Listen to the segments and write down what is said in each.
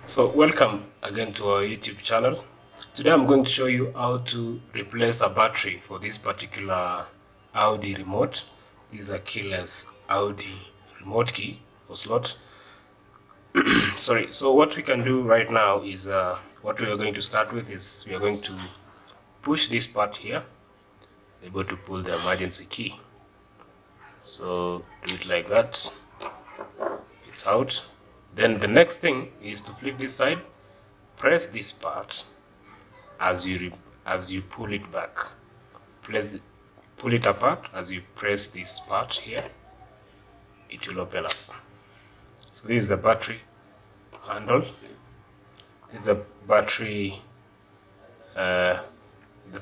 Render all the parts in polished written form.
So welcome again to our YouTube channel. Today I'm going to show you how to replace a battery for this particular Audi remote. This is a keyless Audi remote key or slot. Sorry. So what we can do right now is what we are going to start with is we are going to push this part here, able to pull the emergency key. So do it like that. It's out. Then the next thing is to flip this side, press this part as you pull it back. Pull it apart as you press this part here. It will open up. So this is the battery handle. This is the battery, the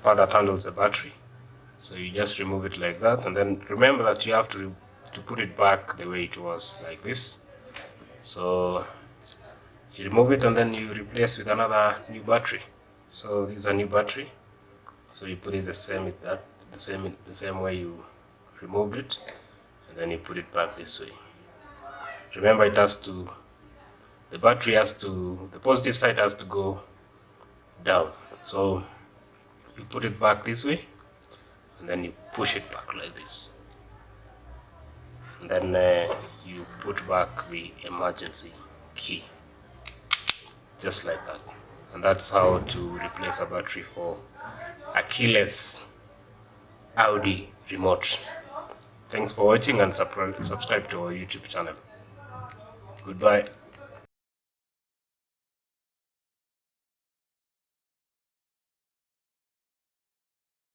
part that handles the battery. So you just remove it like that, and then remember that you have to put it back the way it was, like this. So you remove it and then you replace with another new battery. So this is a new battery. So you put it the same way you removed it, and then you put it back this way. Remember, the positive side has to go down. So you put it back this way, and then you push it back like this. And then you put back the emergency key, just like that. And that's how to replace a battery for a keyless Audi remote. Thanks for watching, and subscribe to our YouTube channel. Goodbye.